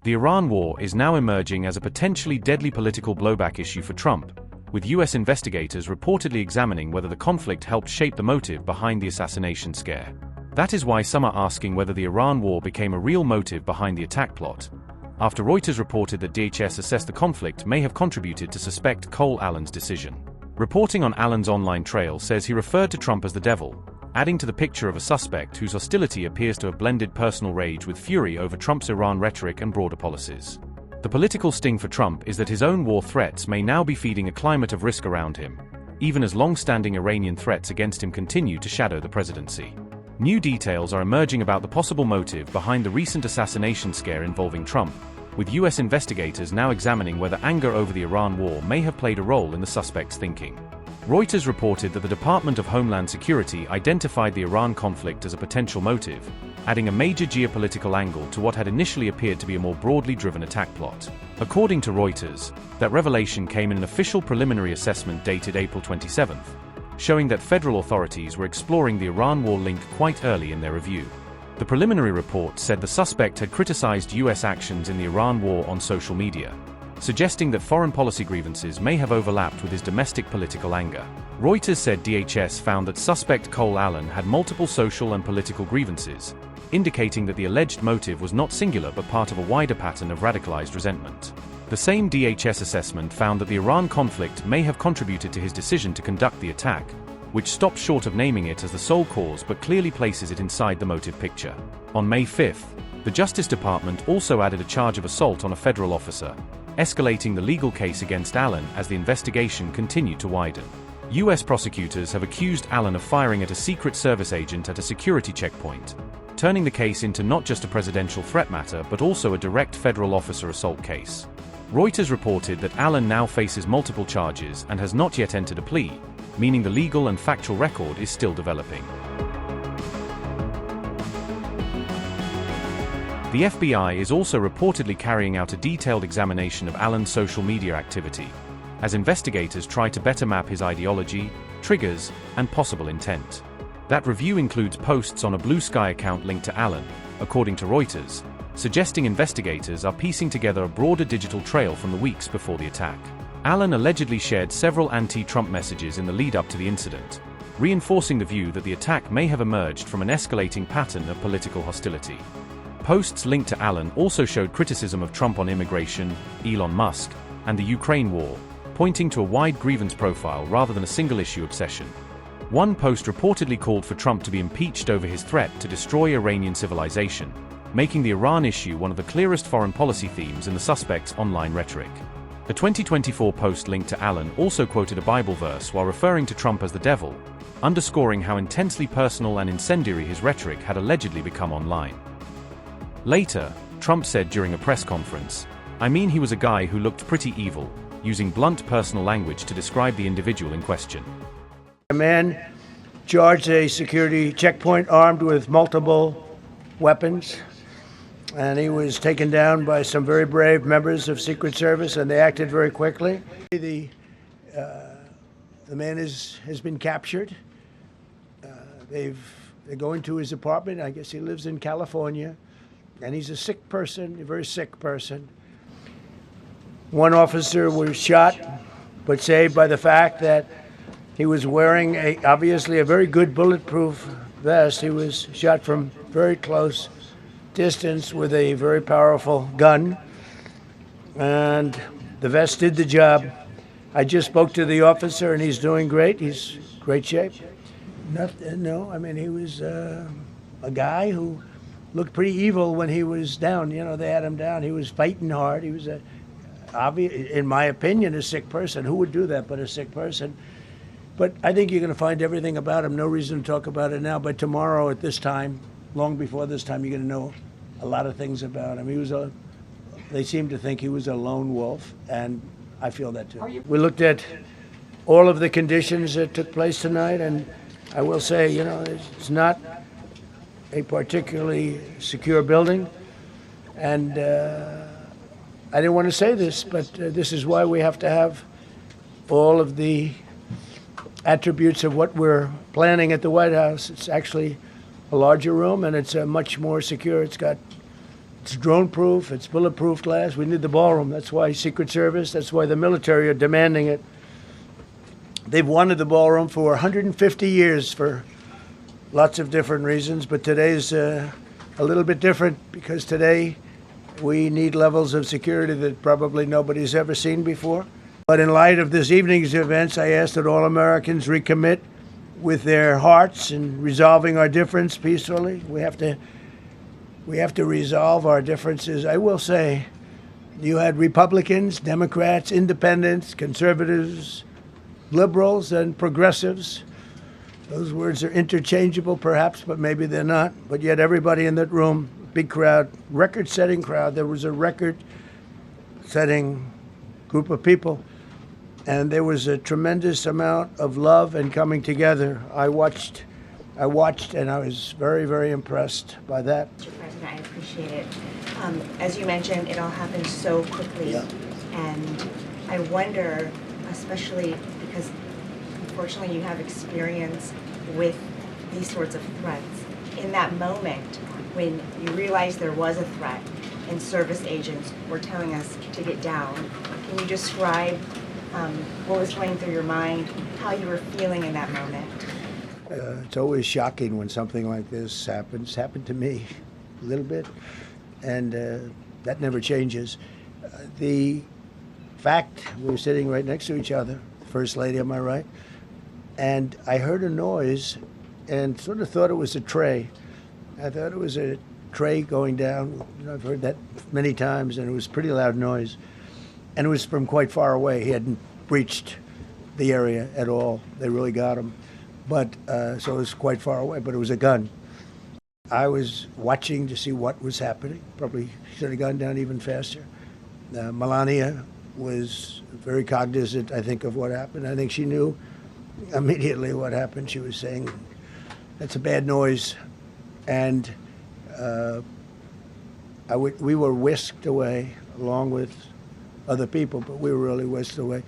The Iran war is now emerging as a potentially deadly political blowback issue for Trump, with US investigators reportedly examining whether the conflict helped shape the motive behind the assassination scare. That is why some are asking whether the Iran war became a real motive behind the attack plot, after Reuters reported that DHS assessed the conflict may have contributed to suspect Cole Allen's decision. Reporting on Allen's online trail says he referred to Trump as the devil, adding to the picture of a suspect whose hostility appears to have blended personal rage with fury over Trump's Iran rhetoric and broader policies. The political sting for Trump is that his own war threats may now be feeding a climate of risk around him, even as long-standing Iranian threats against him continue to shadow the presidency. New details are emerging about the possible motive behind the recent assassination scare involving Trump, with US investigators now examining whether anger over the Iran war may have played a role in the suspect's thinking. Reuters reported that the Department of Homeland Security identified the Iran conflict as a potential motive, adding a major geopolitical angle to what had initially appeared to be a more broadly driven attack plot. According to Reuters, that revelation came in an official preliminary assessment dated April 27, showing that federal authorities were exploring the Iran war link quite early in their review. The preliminary report said the suspect had criticized US actions in the Iran war on social media, suggesting that foreign policy grievances may have overlapped with his domestic political anger. Reuters said DHS found that suspect Cole Allen had multiple social and political grievances, indicating that the alleged motive was not singular but part of a wider pattern of radicalized resentment. The same DHS assessment found that the Iran conflict may have contributed to his decision to conduct the attack, which stops short of naming it as the sole cause but clearly places it inside the motive picture. On May 5, the Justice Department also added a charge of assault on a federal officer, escalating the legal case against Allen as the investigation continued to widen. US prosecutors have accused Allen of firing at a Secret Service agent at a security checkpoint, turning the case into not just a presidential threat matter but also a direct federal officer assault case. Reuters reported that Allen now faces multiple charges and has not yet entered a plea, meaning the legal and factual record is still developing. The FBI is also reportedly carrying out a detailed examination of Allen's social media activity, as investigators try to better map his ideology, triggers, and possible intent. That review includes posts on a Blue Sky account linked to Allen, according to Reuters, suggesting investigators are piecing together a broader digital trail from the weeks before the attack. Allen allegedly shared several anti-Trump messages in the lead-up to the incident, reinforcing the view that the attack may have emerged from an escalating pattern of political hostility. Posts linked to Allen also showed criticism of Trump on immigration, Elon Musk, and the Ukraine war, pointing to a wide grievance profile rather than a single-issue obsession. One post reportedly called for Trump to be impeached over his threat to destroy Iranian civilization, making the Iran issue one of the clearest foreign policy themes in the suspect's online rhetoric. A 2024 post linked to Allen also quoted a Bible verse while referring to Trump as the devil, underscoring how intensely personal and incendiary his rhetoric had allegedly become online. Later, Trump said during a press conference, "I mean, he was a guy who looked pretty evil," using blunt personal language to describe the individual in question. A man charged a security checkpoint armed with multiple weapons, and he was taken down by some very brave members of Secret Service, and they acted very quickly. The man has been captured. They're going to his apartment. I guess he lives in California, and he's a sick person, a very sick person. One officer was shot, but saved by the fact that he was wearing obviously a very good bulletproof vest. He was shot from very close distance with a very powerful gun, and the vest did the job. I just spoke to the officer, and he's doing great. He's in great shape. No, I mean, he was a guy who looked pretty evil when he was down. You know, they had him down. He was fighting hard. He was in my opinion, a sick person. Who would do that but a sick person? But I think you're going to find everything about him. No reason to talk about it now. But tomorrow at this time, long before this time, you're going to know a lot of things about him. They seem to think he was a lone wolf, and I feel that too. We looked at all of the conditions that took place tonight, and I will say, you know, it's not a particularly secure building, and I didn't want to say this, but this is why we have to have all of the attributes of what we're planning at the White House. It's actually a larger room, and it's much more secure. It's got It's drone-proof, it's bulletproof glass. We need the ballroom. That's why Secret Service, that's why the military are demanding it. They've wanted the ballroom for 150 years for lots of different reasons, but today's a little bit different because today we need levels of security that probably nobody's ever seen before. But in light of this evening's events, I ask that all Americans recommit with their hearts in resolving our difference peacefully. We have to resolve our differences. I will say, you had Republicans, Democrats, independents, conservatives, liberals, and progressives. Those words are interchangeable, perhaps, but maybe they're not. But yet everybody in that room, big crowd, record-setting crowd. There was a record-setting group of people, and there was a tremendous amount of love and coming together. I watched, and I was very, very impressed by that. Mr. President, I appreciate it. As you mentioned, it all happened so quickly, and I wonder, especially because unfortunately you have experience with these sorts of threats, in that moment when you realized there was a threat and service agents were telling us to get down, can you describe what was going through your mind, how you were feeling in that moment? It's always shocking when something like this happens. It's happened to me a little bit, and that never changes. The fact, we were sitting right next to each other, First Lady on my right, and I heard a noise and sort of thought it was a tray. I thought it was a tray going down. I've heard that many times, and it was a pretty loud noise. And it was from quite far away. He hadn't breached the area at all. They really got him. But so it was quite far away, but it was a gun. I was watching to see what was happening. Probably should have gone down even faster. Melania was very cognizant, I think, of what happened. I think she knew immediately what happened. She was saying, that's a bad noise. And we were whisked away along with other people, but we were really whisked away.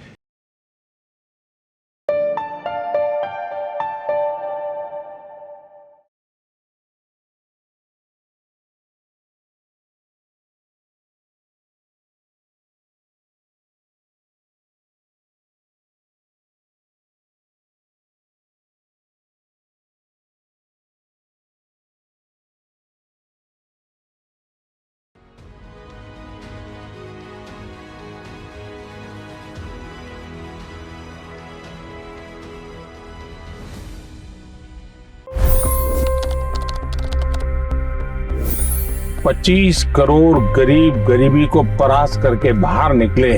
$25 crore गरीब गरीबी को परास्त करके बाहर निकले।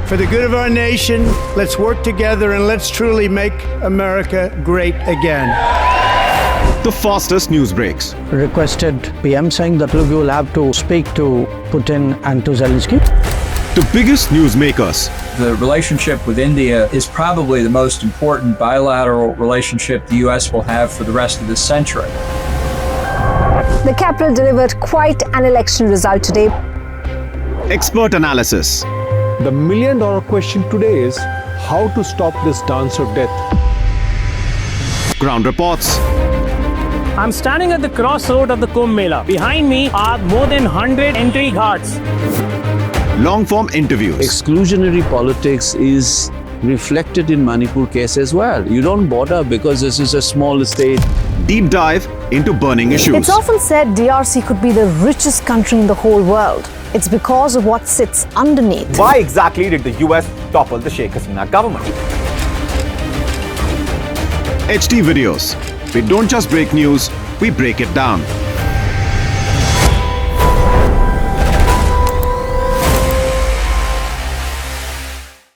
For the good of our nation, let's work together and let's truly make America great again. The fastest news breaks. Requested PM saying that look, you will have to speak to Putin and to Zelensky. The biggest newsmakers. The relationship with India is probably the most important bilateral relationship the U.S. will have for the rest of this century. The capital delivered quite an election result today. Expert analysis. The million-dollar question today is how to stop this dance of death. Ground reports. I'm standing at the crossroad of the Kumbh Mela. Behind me are more than 100 entry ghats. Long-form interviews. Exclusionary politics is reflected in Manipur case as well. You don't bother because this is a small state. Deep dive into burning issues. It's often said DRC could be the richest country in the whole world. It's because of what sits underneath. Why exactly did the US topple the Sheikh Hasina government? HT videos. We don't just break news, we break it down.